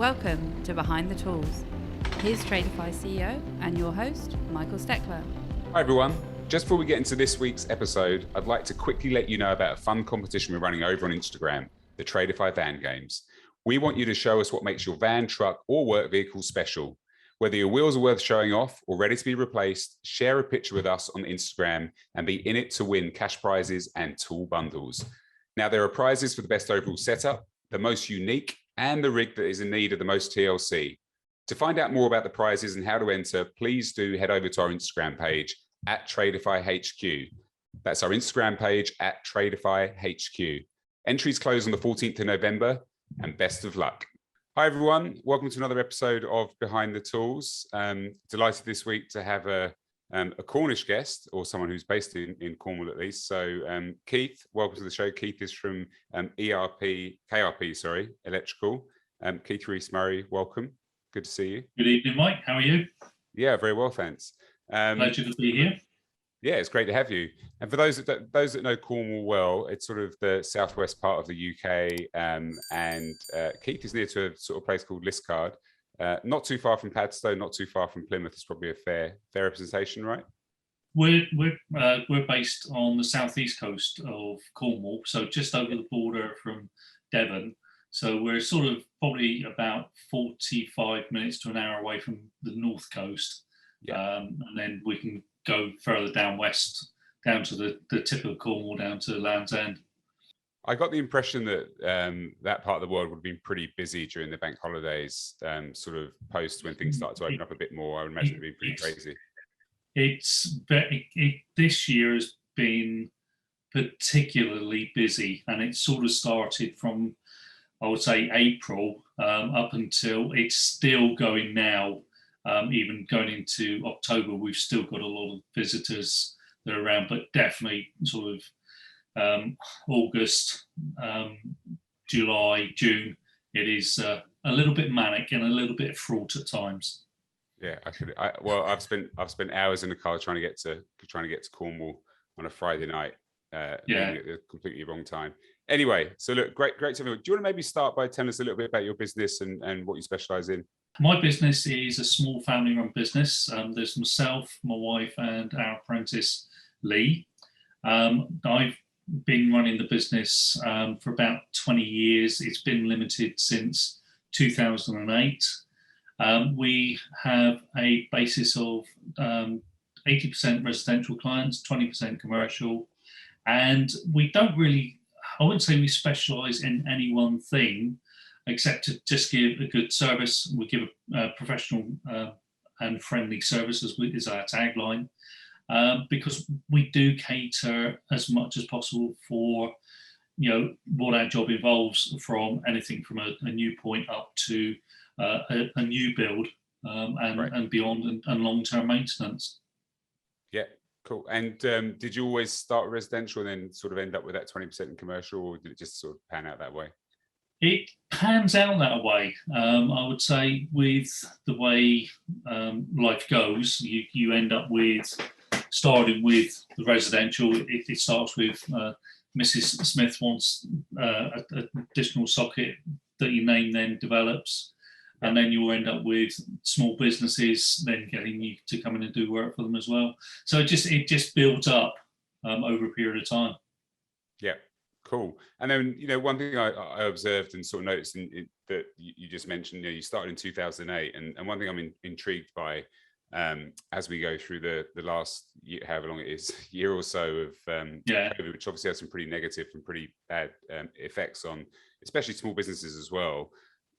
Welcome to Behind the Tools. Here's Tradify CEO and your host, Michael Steckler. Hi everyone. Just before we get into this week's episode, I'd like to quickly let you know about a fun competition we're running over on Instagram, the Tradify Van Games. We want you to show us what makes your van, truck, or work vehicle special. Whether your wheels are worth showing off or ready to be replaced, share a picture with us on Instagram and be in it to win cash prizes and tool bundles. Now, there are prizes for the best overall setup, the most unique, and the rig that is in need of the most TLC. To find out more about the prizes and how to enter, please do head over to our Instagram page at Tradify HQ. That's our Instagram page at Tradify HQ. Entries close on the 14th of November, and best of luck. Hi everyone, welcome to another episode of Behind the Tools. Delighted this week to have a Cornish guest, or someone who's based in Cornwall at least. So Keith, welcome to the show. Keith is from KRP Electrical. Keith Rees-Murray, welcome. Good to see you. Good evening, Mike. How are you? Yeah, very well, thanks. Pleasure to be here. Yeah, it's great to have you. And for those that know Cornwall well, it's sort of the southwest part of the UK, and Keith is near to a sort of place called Liscard, not too far from Padstow, not too far from Plymouth. It's probably a fair representation, right? We're based on the southeast coast of Cornwall, so just over the border from Devon. So we're sort of probably about 45 minutes to an hour away from the north coast, and then we can go further down west, down to the tip of Cornwall, down to Land's End. I got the impression that that part of the world would have been pretty busy during the bank holidays, sort of post when things started to open up a bit more. I would imagine it'd be pretty crazy. This year has been particularly busy, and it sort of started from, I would say, April up until it's still going now. Even going into October, we've still got a lot of visitors that are around, but definitely sort of August, July, June, it is a little bit manic and a little bit fraught at times. Yeah, I've spent hours in the car trying to get to Cornwall on a Friday night. At the completely wrong time. Anyway, so look, great to have you. Do you want to maybe start by telling us a little bit about your business and what you specialise in? My business is a small family-run business. There's myself, my wife, and our apprentice, Lee. I've been running the business for about 20 years. It's been limited since 2008. We have a basis of 80% residential clients, 20% commercial, and we don't really, I wouldn't say we specialise in any one thing, except to just give a good service. We give a professional and friendly service is our tagline, because we do cater as much as possible for, what our job involves, from anything from a new point up to a new build and beyond, and long-term maintenance. Yeah, cool. And did you always start residential and then sort of end up with that 20% in commercial, or did it just sort of pan out that way? It pans out that way. I would say with the way life goes, you end up with starting with the residential. It starts with Mrs. Smith wants an additional socket that your name then develops, and then you'll end up with small businesses then getting you to come in and do work for them as well. So it just builds up over a period of time. Yeah. Cool. And then, one thing I observed and sort of noticed that you just mentioned, you started in 2008, and one thing I'm intrigued by as we go through the last year, however long it is, year or so of COVID, which obviously has some pretty negative and pretty bad effects on especially small businesses as well.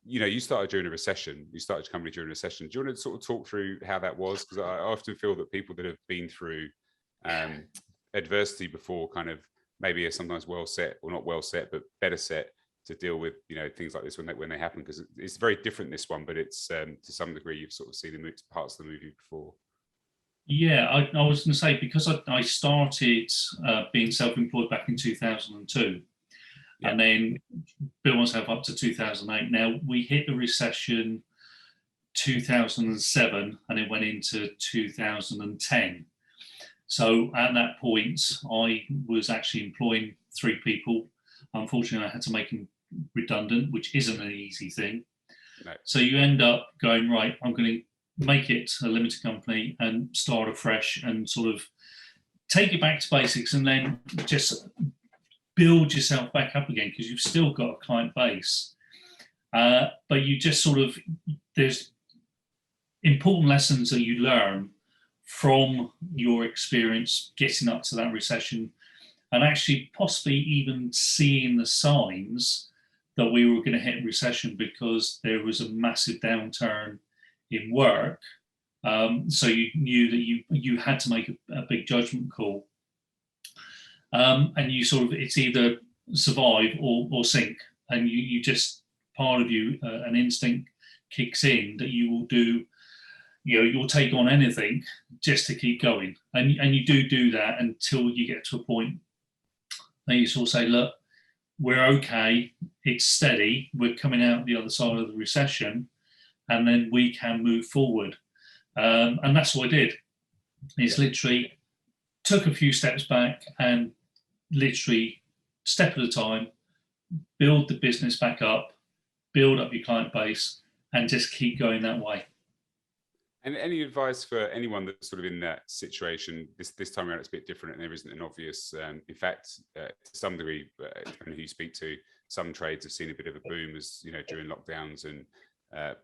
You started during a recession. You started your company during a recession. Do you want to sort of talk through how that was? Because I often feel that people that have been through adversity before kind of maybe are sometimes well set, or not well set, but better set to deal with, things like this when they happen, because it's very different, this one, but it's to some degree you've sort of seen the parts of the movie before. Yeah, I was going to say, because I started being self-employed back in 2002, and then built myself up to 2008. Now, we hit the recession 2007, and it went into 2010. So at that point, I was actually employing 3 people. Unfortunately, I had to make them redundant, which isn't an easy thing. No. So you end up going, right, I'm going to make it a limited company and start afresh and sort of take it back to basics, and then just build yourself back up again, because you've still got a client base. But you just sort of, there's important lessons that you learn from your experience getting up to that recession, and actually possibly even seeing the signs that we were going to hit recession, because there was a massive downturn in work. So you knew that you had to make a big judgment call. And you sort of, it's either survive or sink. And you just, part of you, an instinct kicks in that you will do, you'll take on anything just to keep going. And you do that until you get to a point that you sort of say, look, we're okay, it's steady, we're coming out the other side of the recession, and then we can move forward. And that's what I did. It's literally took a few steps back and literally step at a time, build the business back up, build up your client base, and just keep going that way. And any advice for anyone that's sort of in that situation? This time around, it's a bit different, and there isn't an obvious. In fact, to some degree, depending on who you speak to, some trades have seen a bit of a boom, as during lockdowns and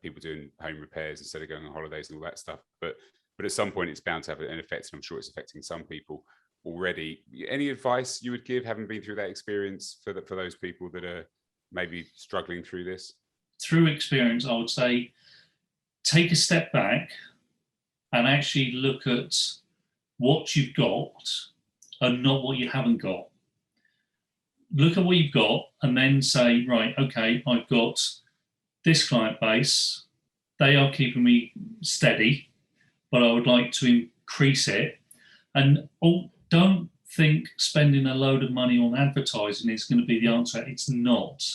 people doing home repairs instead of going on holidays and all that stuff. But at some point, it's bound to have an effect, and I'm sure it's affecting some people already. Any advice you would give, having been through that experience, for those people that are maybe struggling through this? Through experience, I would say take a step back and actually look at what you've got and not what you haven't got. Look at what you've got and then say, right, okay, I've got this client base. They are keeping me steady, but I would like to increase it. And don't think spending a load of money on advertising is going to be the answer. It's not.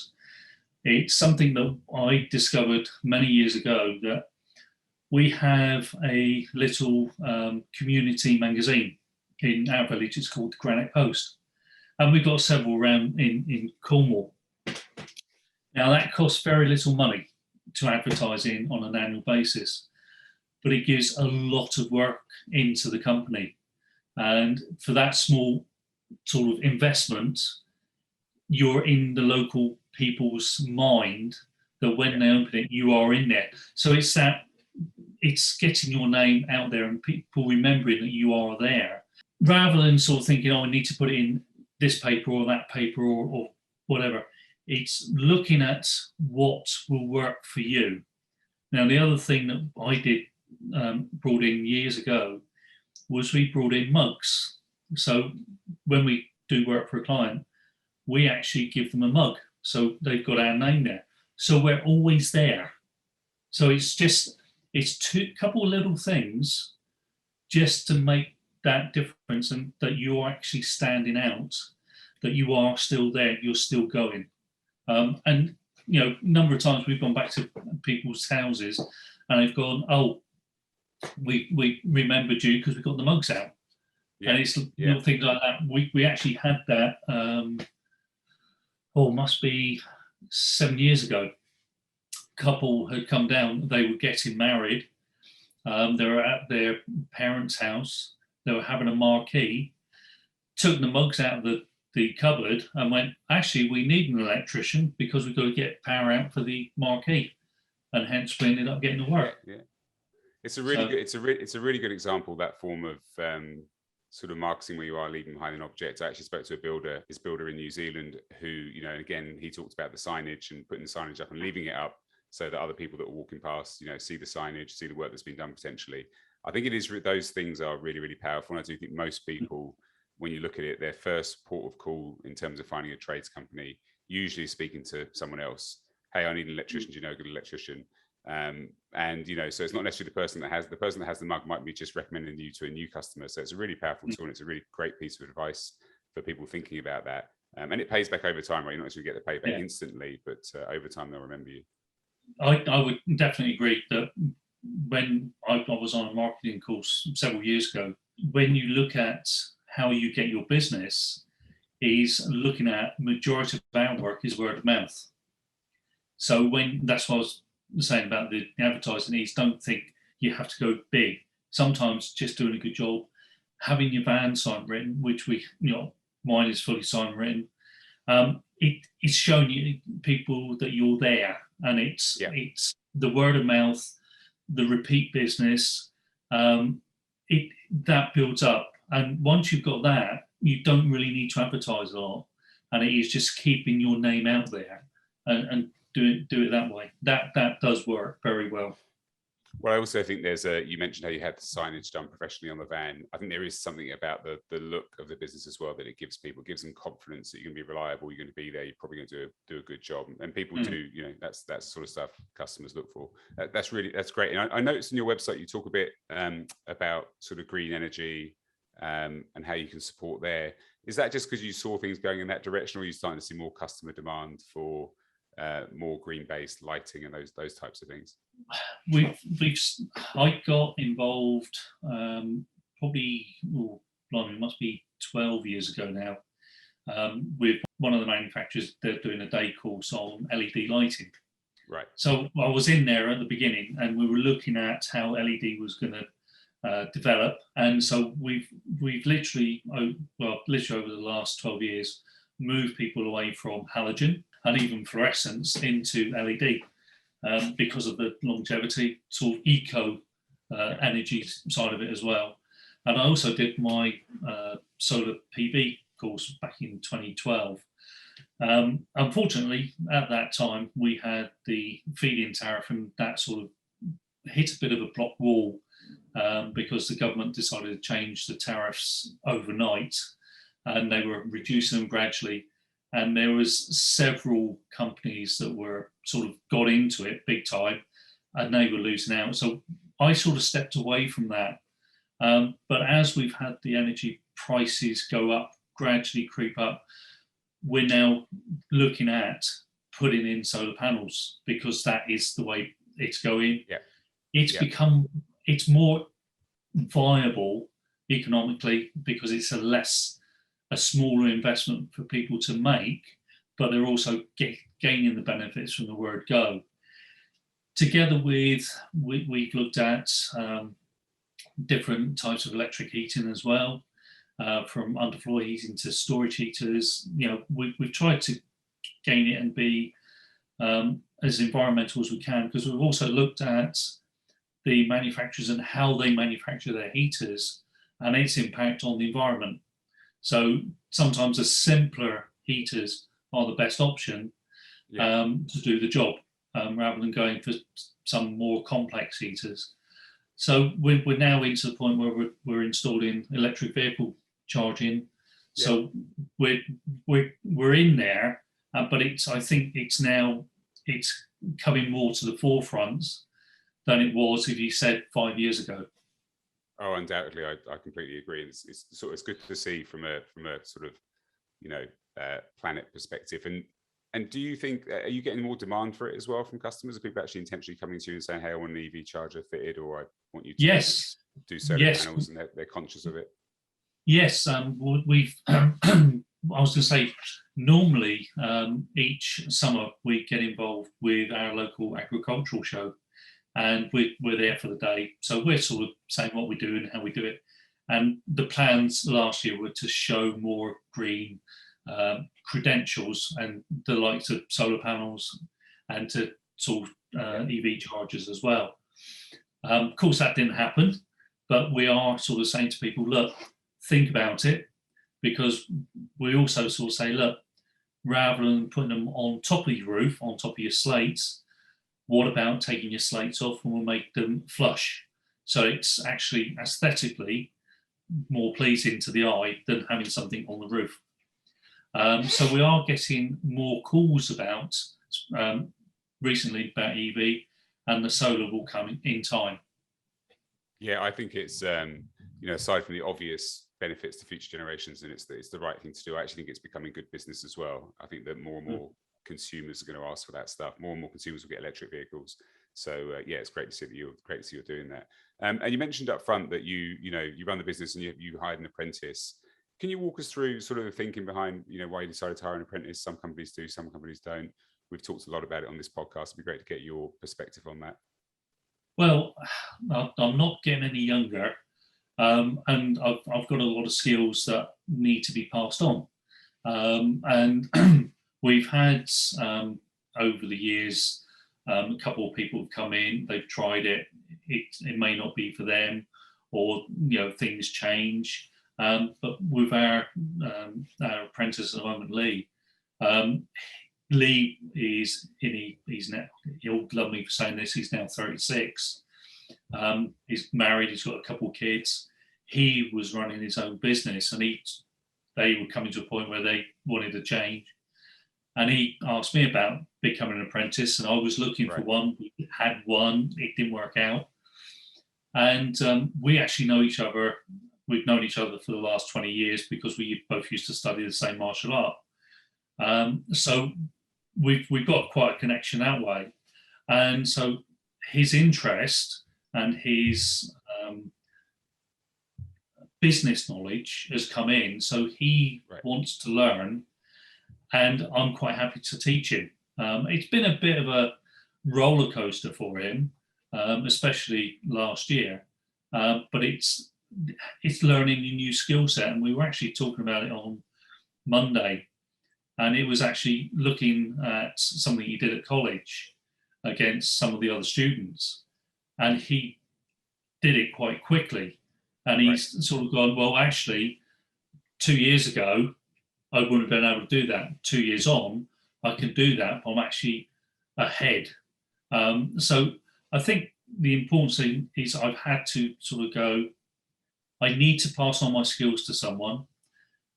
It's something that I discovered many years ago, that we have a little community magazine in our village. It's called the Granite Post. And we've got several around in Cornwall. Now, that costs very little money to advertise in on an annual basis, but it gives a lot of work into the company. And for that small sort of investment, you're in the local people's mind that when they open it, you are in there. So it's getting your name out there and people remembering that you are there, rather than sort of thinking, oh, I need to put it in this paper or that paper or whatever. It's looking at what will work for you. Now, the other thing that I did, brought in years ago, was we brought in mugs. So when we do work for a client, we actually give them a mug. So they've got our name there. So we're always there. So it's couple of little things just to make that difference, and that you're actually standing out, that you are still there, you're still going. And a number of times we've gone back to people's houses and they've gone, oh, we remembered you because we got the mugs out. Yeah. And it's little things like that. We actually had that, must be 7 years ago. Couple had come down, they were getting married. They were at their parents' house. They were having a marquee, took the mugs out of the cupboard and went, actually, we need an electrician because we've got to get power out for the marquee. And hence we ended up getting to work. Yeah. It's a really good example, that form of sort of marketing where you are leaving behind an object. I actually spoke to this builder in New Zealand who, again, he talked about the signage and putting the signage up and leaving it up so that other people that are walking past, see the signage, see the work that's been done potentially. I think those things are really, really powerful. And I do think most people, when you look at it, their first port of call in terms of finding a trades company, usually speaking to someone else. Hey, I need an electrician. Do you know a good electrician? So it's not necessarily the person that has the mug might be just recommending you to a new customer. So it's a really powerful tool, and it's a really great piece of advice for people thinking about that. And it pays back over time, right? You're not necessarily get the payback instantly, but over time they'll remember you. I would definitely agree that when I was on a marketing course several years ago, when you look at how you get your business, is looking at majority of our work is word of mouth. So that's what I was saying about the advertising is, don't think you have to go big. Sometimes just doing a good job, having your van sign written, which mine is fully sign written. It's showing you people that you're there, and it's the word of mouth, the repeat business. That builds up, and once you've got that, you don't really need to advertise a lot, and it is just keeping your name out there and do it that way. That does work very well. Well, I also think you mentioned how you had the signage done professionally on the van. I think there is something about the look of the business as well that it gives people, gives them confidence that you're going to be reliable, you're going to be there, you're probably going to do a good job. And people do, that's the sort of stuff customers look for. That's great. And I noticed on your website, you talk a bit about sort of green energy and how you can support there. Is that just because you saw things going in that direction, or are you starting to see more customer demand for more green-based lighting and those types of things? I got involved probably, it must be 12 years ago now, with one of the manufacturers. They're doing a day course on LED lighting. Right. So I was in there at the beginning, and we were looking at how LED was going to develop. And so we've literally over the last 12 years moved people away from halogen and even fluorescence into LED. Because of the longevity, sort of eco energy side of it as well. And I also did my solar PV course back in 2012. Unfortunately, at that time, we had the feed-in tariff, and that sort of hit a bit of a block wall because the government decided to change the tariffs overnight, and they were reducing them gradually. And there was several companies that were sort of got into it big time, and they were losing out. So I sort of stepped away from that. But as we've had the energy prices go up, gradually creep up, we're now looking at putting in solar panels, because that is the way it's going. Yeah. It's more viable economically, because it's a smaller investment for people to make, but they're also gaining the benefits from the word go. Together with, we've looked at different types of electric heating as well, from underfloor heating to storage heaters. We've tried to gain it and be as environmental as we can, because we've also looked at the manufacturers and how they manufacture their heaters and its impact on the environment. So sometimes the simpler heaters are the best option to do the job, rather than going for some more complex heaters. So we're now into the point where we're installing electric vehicle charging. So we're in there, but I think it's coming more to the forefront than it was if you said 5 years ago. Oh, undoubtedly, I completely agree. It's good to see from a sort of planet perspective. And do you think, are you getting more demand for it as well from customers? Are people actually intentionally coming to you and saying, "Hey, I want an EV charger fitted," or "I want you to do solar panels," and they're conscious of it? Yes, we've. I was going to say, normally each summer we get involved with our local agricultural show, and we're there for the day. So we're sort of saying what we do and how we do it. And the plans last year were to show more green credentials and the likes of solar panels, and to sort of EV chargers as well. Of course, that didn't happen, but we are sort of saying to people, look, think about it, because we also sort of say, look, rather than putting them on top of your roof, on top of your slates, what about taking your slates off and we'll make them flush? So it's actually aesthetically more pleasing to the eye than having something on the roof. So we are getting more calls about recently about EV, and the solar will come in time. Yeah, I think it's aside from the obvious benefits to future generations, and it's the right thing to do. I actually think it's becoming good business as well. I think that more and more consumers are going to ask for that stuff. More and more consumers will get electric vehicles. So it's great to see that you're doing that. And you mentioned up front that you run the business and you hired an apprentice. Can you walk us through sort of the thinking behind why you decided to hire an apprentice? Some companies do, some companies don't. we've talked a lot about it on this podcast. It'd be great to get your perspective on that. Well, I'm not getting any younger, and I've got a lot of skills that need to be passed on. And we've had over the years a couple of people have come in, they've tried it, it may not be for them, or things change. But with our apprentice at the moment, Lee, Lee is he's now, he'll love me for saying this, he's now 36. He's married, he's got a couple of kids. He was running his own business, and they were coming to a point where they wanted to change. And he asked me about becoming an apprentice, and I was looking for one. We had one, it didn't work out. And we actually know each other. We've known each other for the last 20 years because we both used to study the same martial art. So we've got quite a connection that way. And so his interest and his business knowledge has come in. So he wants to learn, and I'm quite happy to teach him. It's been a bit of a roller coaster for him, especially last year, but it's learning a new skill set. And we were actually talking about it on Monday, and it was actually looking at something he did at college against some of the other students, and he did it quite quickly. And he's sort of gone, well, actually, 2 years ago, I wouldn't have been able to do that. 2 years on, I can do that. I'm actually ahead. So I think the important thing is I've had to sort of go, I need to pass on my skills to someone.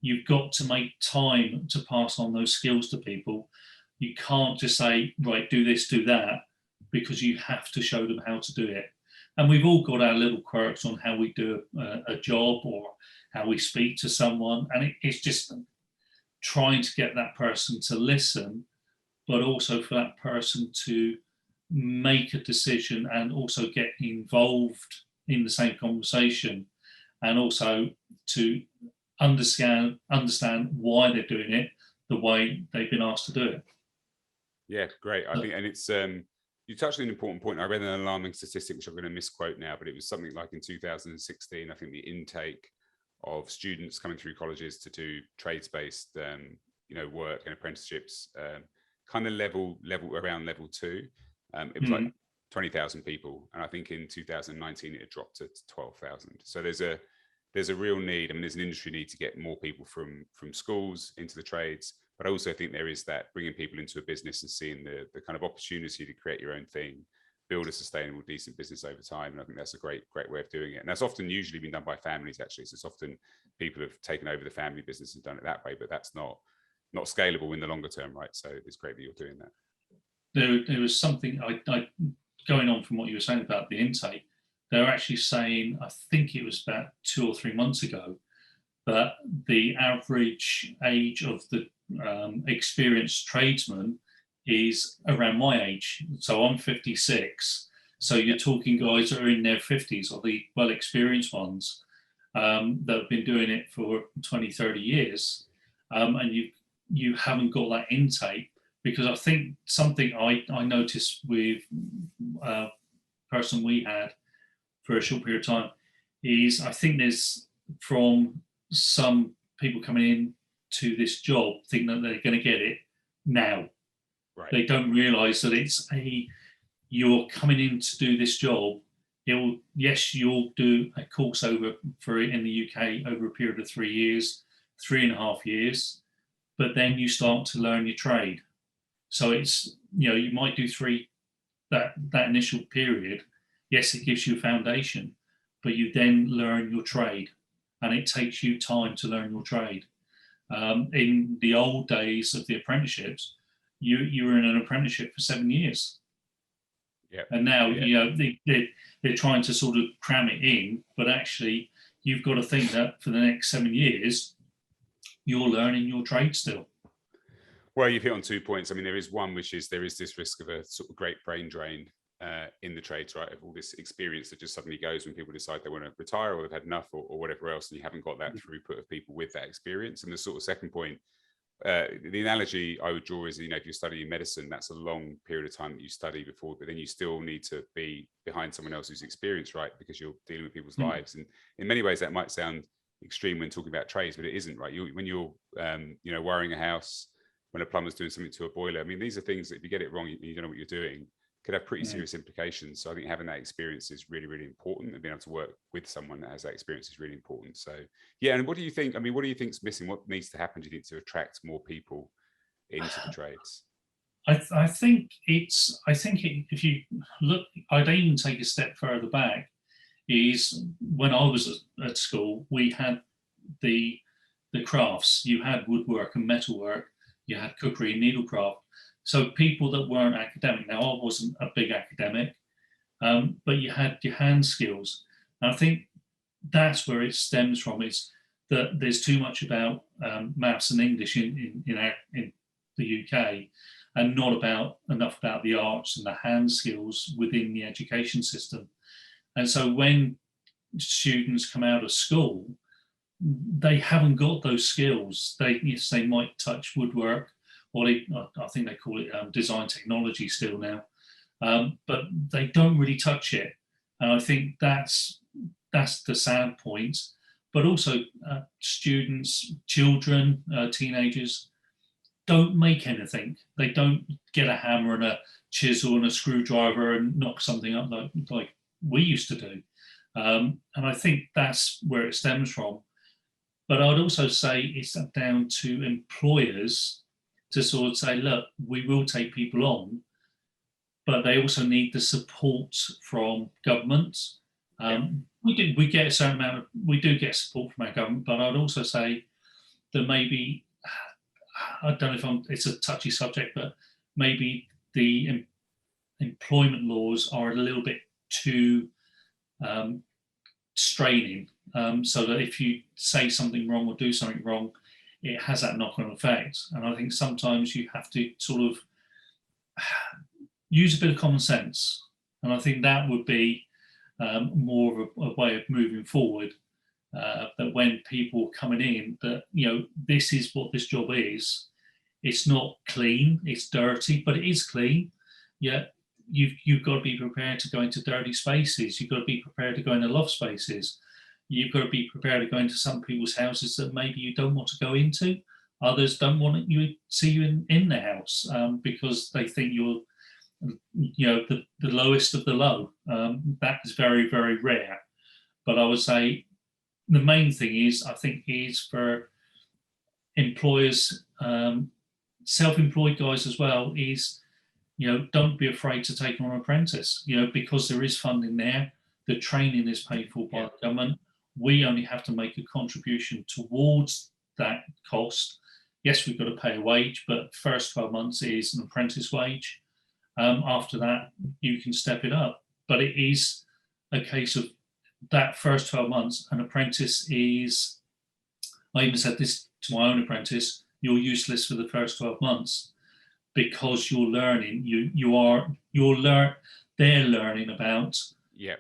You've got to make time to pass on those skills to people. You can't just say, right, do this, do that, because you have to show them how to do it. And we've all got our little quirks on how we do a job or how we speak to someone. And it's just trying to get that person to listen, but also for that person to make a decision and also get involved in the same conversation, and also to understand why they're doing it the way they've been asked to do it. Yeah, great. I think, and it's you touched on an important point. I read an alarming statistic, which I'm going to misquote now, but it was something like in 2016, I think the intake of students coming through colleges to do trades-based, work and apprenticeships, kind of level around level 2. It was like 20,000 people, and I think in 2019 it had dropped to 12,000. So there's a real need. I mean, there's an industry need to get more people from schools into the trades. But I also think there is that bringing people into a business and seeing the kind of opportunity to create your own thing, build a sustainable, decent business over time. And I think that's a great way of doing it. And that's often usually been done by families, actually. So it's often people have taken over the family business and done it that way, but that's not scalable in the longer term, right? So it's great that you're doing that. There was something, I going on from what you were saying about the intake, they're actually saying, I think it was about 2 or 3 months ago, that the average age of the experienced tradesman is around my age. So I'm 56. So you're talking guys that are in their 50s, or the well-experienced ones that have been doing it for 20, 30 years. And you haven't got that intake, because I think something I noticed with a person we had for a short period of time is, I think there's, from some people coming in to this job, thinking that they're going to get it now. Right. They don't realise that it's you're coming in to do this job. You'll do a course over for it in the UK over a period of 3 years, 3.5 years, but then you start to learn your trade. So it's, you might do that initial period. Yes, it gives you a foundation, but you then learn your trade, and it takes you time to learn your trade. In the old days of the apprenticeships, you were in an apprenticeship for 7 years. Yeah. And now, they're trying to sort of cram it in, but actually you've got to think that for the next 7 years, you're learning your trade still. Well, you've hit on 2 points. I mean, there is one, which is there is this risk of a sort of great brain drain in the trades, right? Of all this experience that just suddenly goes when people decide they want to retire, or they've had enough, or whatever else, and you haven't got that throughput of people with that experience. And the sort of second point, the analogy I would draw is, if you're studying medicine, that's a long period of time that you study before, but then you still need to be behind someone else who's experienced, right? Because you're dealing with people's lives. And in many ways that might sound extreme when talking about trades, but it isn't, right? When you're wiring a house, when a plumber's doing something to a boiler, I mean, these are things that if you get it wrong, you don't know what you're doing, could have pretty serious implications. So I think having that experience is really, really important, and being able to work with someone that has that experience is really important. So yeah, and what do you think? I mean, what do you think's missing? What needs to happen, do you think, to attract more people into the trades? I think if you look, I'd even take a step further back. Is when I was at school, we had the crafts. You had woodwork and metalwork. You had cookery and needlecraft. So people that weren't academic. Now, I wasn't a big academic, but you had your hand skills. And I think that's where it stems from. Is that there's too much about maths and English in the UK, and not enough about the arts and the hand skills within the education system. And so when students come out of school, they haven't got those skills. They might touch woodwork, or I think they call it design technology still now, but they don't really touch it. And I think that's the sad point. But also students, children, teenagers don't make anything. They don't get a hammer and a chisel and a screwdriver and knock something up like we used to do. And I think that's where it stems from. But I'd also say it's down to employers to sort of say, look, we will take people on, but they also need the support from government. We do get support from our government, but I'd also say that maybe, I don't know if it's a touchy subject, but maybe the employment laws are a little bit too straining, so that if you say something wrong or do something wrong, it has that knock-on effect. And I think sometimes you have to sort of use a bit of common sense. And I think that would be more of a way of moving forward, that when people are coming in, that, this is what this job is. It's not clean, it's dirty, but it is clean. Yet you've got to be prepared to go into dirty spaces. You've got to be prepared to go into loft spaces. You've got to be prepared to go into some people's houses that maybe you don't want to go into. Others don't want you see you in their house because they think you're, the lowest of the low. That is very, very rare. But I would say the main thing is for employers, self-employed guys as well, is, don't be afraid to take on an apprentice, because there is funding there. The training is paid for by the government. We only have to make a contribution towards that cost. Yes, we've got to pay a wage, but first 12 months is an apprentice wage. After that, you can step it up. But it is a case of that first 12 months, an apprentice is, I even said this to my own apprentice, you're useless for the first 12 months because you're learning. They're learning about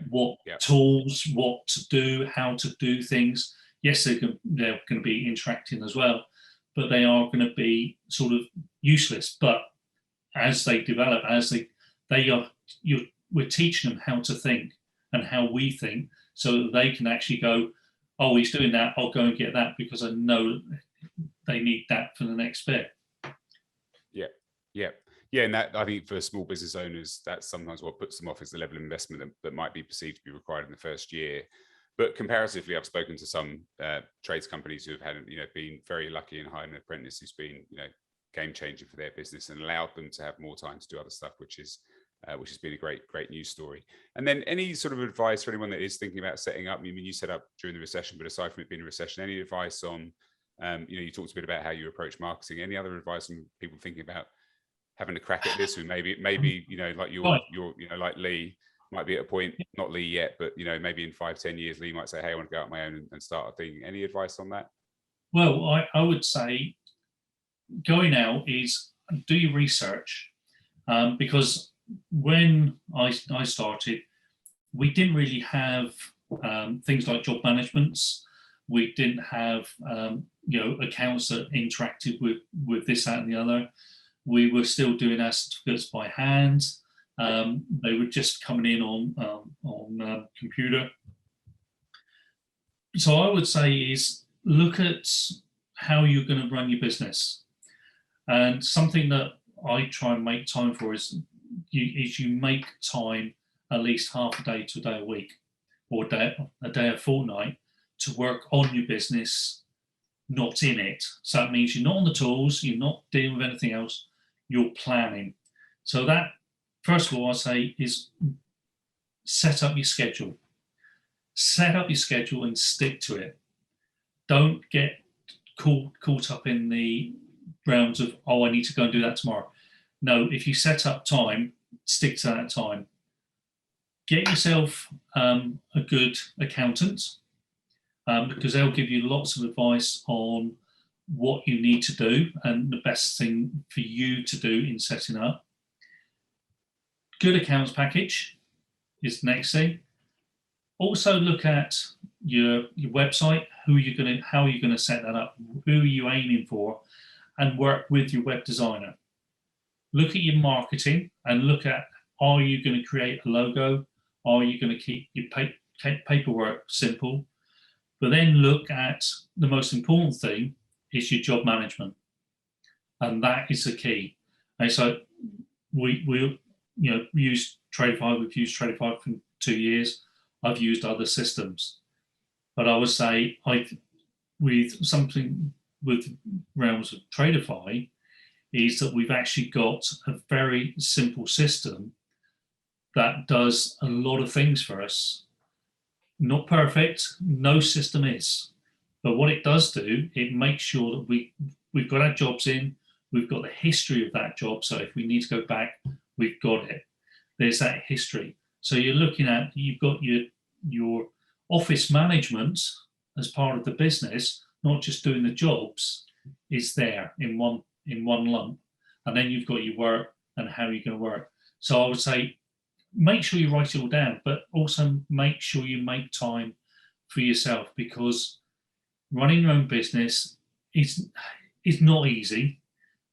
what tools, what to do, how to do things. Yes, they're going to be interacting as well, but they are going to be sort of useless. But as they develop, we're teaching them how to think and how we think, so that they can actually go, oh, he's doing that, I'll go and get that because I know they need that for the next bit. Yeah, and that, I think, for small business owners, that's sometimes what puts them off, is the level of investment that might be perceived to be required in the first year. But comparatively, I've spoken to some trades companies who have had, been very lucky in hiring an apprentice who's been, game changing for their business and allowed them to have more time to do other stuff, which has been a great news story. And then any sort of advice for anyone that is thinking about setting up? I mean, you set up during the recession, but aside from it being a recession, any advice on, you talked a bit about how you approach marketing. Any other advice on people thinking about having a crack at this, who maybe like you're like Lee might be at a point, not Lee yet, but maybe in 5-10 years Lee might say, hey, I want to go out on my own and start a thing. Any advice on that? Well, I would say going out is do your research, because when I started, we didn't really have things like job managements. We didn't have accounts that interacted with this, that, and the other. We were still doing our certificates by hand. They were just coming in on computer. So I would say is look at how you're going to run your business. And something that I try and make time for is you make time at least half a day to a day a week, or a day a fortnight, to work on your business, not in it. So that means you're not on the tools, you're not dealing with anything else, you're planning. So that, first of all, I say is set up your schedule. Set up your schedule and stick to it. Don't get caught up in the realms of, oh, I need to go and do that tomorrow. No, if you set up time, stick to that time. Get yourself a good accountant, because they'll give you lots of advice on what you need to do and the best thing for you to do in setting up. Good accounts package is the next thing. Also look at your website, how are you going to set that up, who are you aiming for, and work with your web designer. Look at your marketing and look at, are you going to create a logo? Are you going to keep your paperwork simple? But then look at the most important thing is your job management, and that is the key. And so we use Tradify. We've used Tradify for 2 years. I've used other systems, but I would say with something with realms of Tradify is that we've actually got a very simple system that does a lot of things for us. Not perfect, no system is. But what it does do, it makes sure that we've got our jobs in, we've got the history of that job. So if we need to go back, we've got it. There's that history. So you're looking at, you've got your office management as part of the business, not just doing the jobs, is there in one lump. And then you've got your work and how you're going to work. So I would say, make sure you write it all down, but also make sure you make time for yourself, because running your own business is not easy.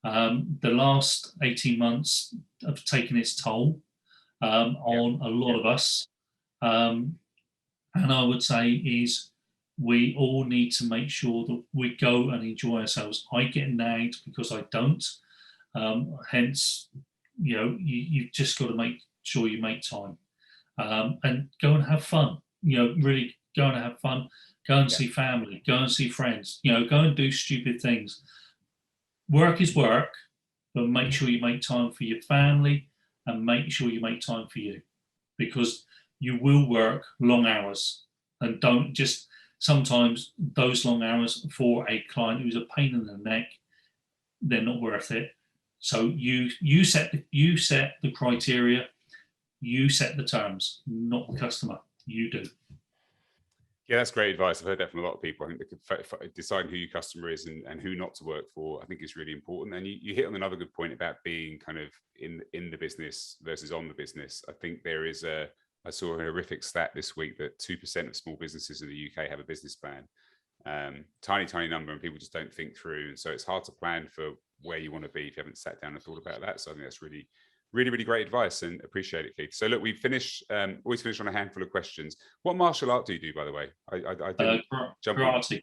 The last 18 months have taken its toll on a lot of us. And I would say is we all need to make sure that we go and enjoy ourselves. I get nagged because I don't. Hence, you've just got to make sure you make time and go and have fun. Really go and have fun. Go and see family. Go and see friends. Go and do stupid things. Work is work, but make sure you make time for your family and make sure you make time for you, because you will work long hours, and don't just, sometimes those long hours for a client who's a pain in the neck, they're not worth it. So you set the criteria, you set the terms, not the customer. You do. Yeah, that's great advice. I've heard that from a lot of people. I think deciding who your customer is and who not to work for, I think is really important. And you hit on another good point about being kind of in the business versus on the business. I think there is I saw a horrific stat this week that 2% of small businesses in the UK have a business plan. Tiny number, and people just don't think through. And so it's hard to plan for where you want to be if you haven't sat down and thought about that. So I think that's really great advice, and appreciate it, Keith. So look, we always finish on a handful of questions. What martial art do you do, by the way? I didn't jump karate.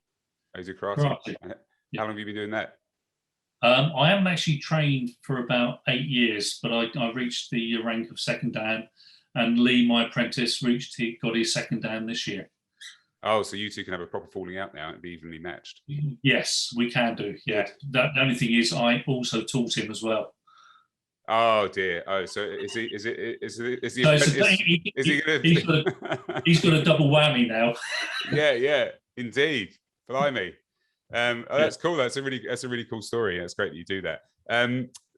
Oh, do karate? Karate. How long have you been doing that? I haven't actually trained for about 8 years, but I reached the rank of second dan, and Lee, my apprentice, got his second dan this year. Oh, so you two can have a proper falling out now and be evenly matched. Yes, we can do. Yeah. The only thing is, I also taught him as well. Oh dear. Oh, so is he he's got a double whammy now. yeah, indeed. Blimey. That's cool. That's a really cool story. It's great that you do that.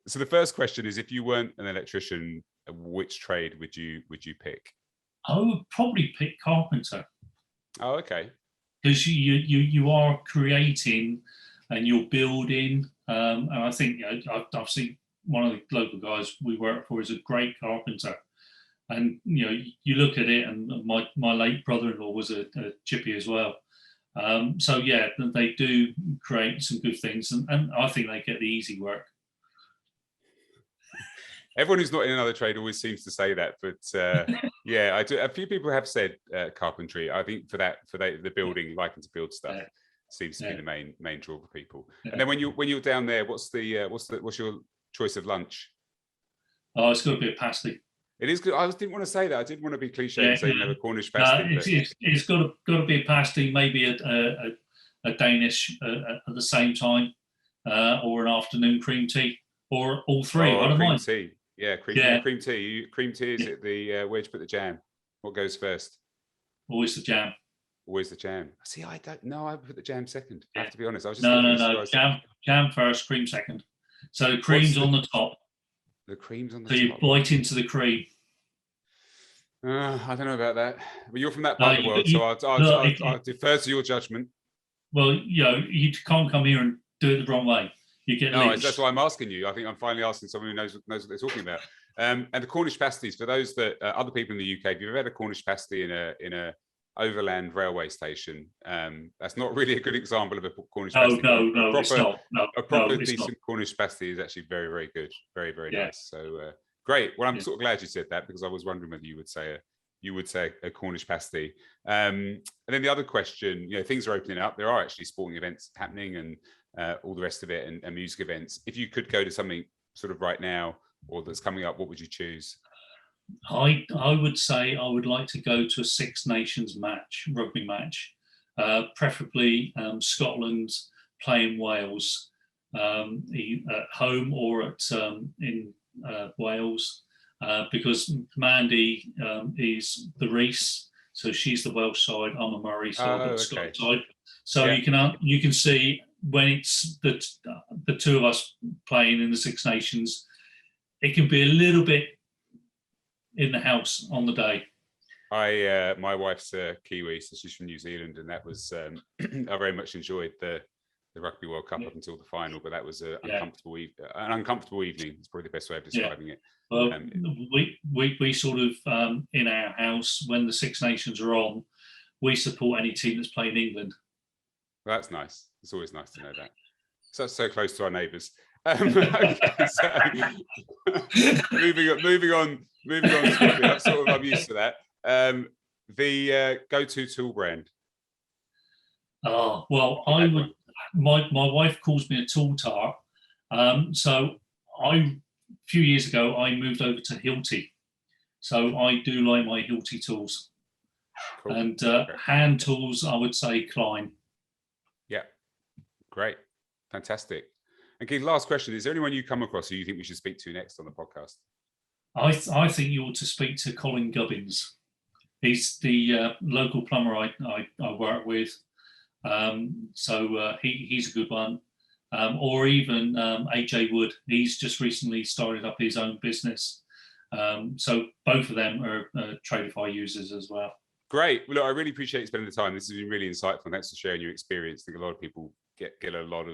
So the first question is, if you weren't an electrician, which trade would you pick? I would probably pick carpenter. Oh, okay. Because you are creating and you're building, and I think I've seen one of the local guys we work for is a great carpenter, and you look at it, and my late brother-in-law was a chippy as well, So yeah, they do create some good things, and I think they get the easy work. Everyone who's not in another trade always seems to say that, but yeah, I do. A few people have said carpentry. I think for the building, liking to build stuff, seems to be the main draw for people. And then when you're down there, what's your choice of lunch? Oh, it's got to be a pasty. It is good. I didn't want to say that. I didn't want to be cliche and say you have a Cornish pasty. It's got to be a pasty, maybe a Danish at the same time, or an afternoon cream tea, or all three. I don't mind. Tea. Yeah, cream tea. Cream tea, is it the where'd you put the jam? What goes first? Always the jam. Always the jam. See, I don't know. I put the jam second. I have to be honest. I was just no. Jam first, cream second. So the cream's on the top. The cream's on the top. So you bite into the cream. I don't know about that. But you're from that part of the world, so I'll defer to your judgment. Well, you can't come here and do it the wrong way. You get lynched. That's why I'm asking you. I think I'm finally asking someone who knows what they're talking about. And the Cornish pasties, for those that other people in the UK, if you've ever had a Cornish pasty in a overland railway station, that's not really a good example of a Cornish pasty. No, it's not. A proper decent Cornish pasty is actually very, very good. Very, very nice. So great. Well, I'm sort of glad you said that, because I was wondering whether you would say a Cornish pasty. And then the other question, things are opening up. There are actually sporting events happening and all the rest of it, and music events. If you could go to something sort of right now or that's coming up, what would you choose? I would say I would like to go to a Six Nations rugby match, preferably Scotland playing Wales, at home or in Wales, because Mandy is the Rees, so she's the Welsh side. I'm a Murray, so I've got the Scottish side. So you can see when it's the two of us playing in the Six Nations, it can be a little bit in the house on the day. My wife's a Kiwi, so she's from New Zealand, and that was I very much enjoyed the Rugby World Cup up until the final, but that was an uncomfortable evening. It's probably the best way of describing it. Well, we sort of in our house, when the Six Nations are on, we support any team that's playing England. Well, that's nice. It's always nice to know that. So close to our neighbours. Moving on. I'm used to that. The go-to tool brand. Oh well, I would. My wife calls me a tool tart. So a few years ago I moved over to Hilti. So I do like my Hilti tools. Cool. And hand tools, I would say Klein. Yeah, great, fantastic. And Keith, last question: is there anyone you come across who you think we should speak to next on the podcast? I think you ought to speak to Colin Gubbins. He's the local plumber I work with. So he's a good one. Or even AJ Wood. He's just recently started up his own business. So both of them are Tradify users as well. Great. Well, look, I really appreciate you spending the time. This has been really insightful. Thanks for sharing your experience. I think a lot of people get a lot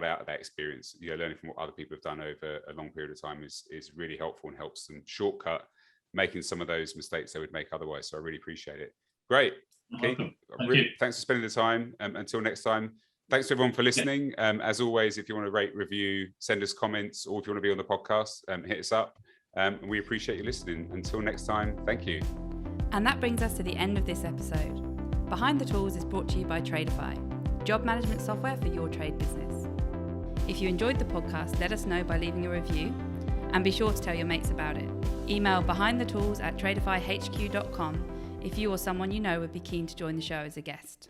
out of that experience. Learning from what other people have done over a long period of time is really helpful and helps them shortcut making some of those mistakes they would make otherwise. So I really appreciate it. Great. Keith, thanks for spending the time. Until next time. Thanks to everyone for listening. As always, if you want to rate, review, send us comments, or if you want to be on the podcast, hit us up. And we appreciate you listening. Until next time, thank you. And that brings us to the end of this episode. Behind the Tools is brought to you by Tradify, job management software for your trade business. If you enjoyed the podcast, let us know by leaving a review, and be sure to tell your mates about it. Email behindthetools@tradifyhq.com if you or someone you know would be keen to join the show as a guest.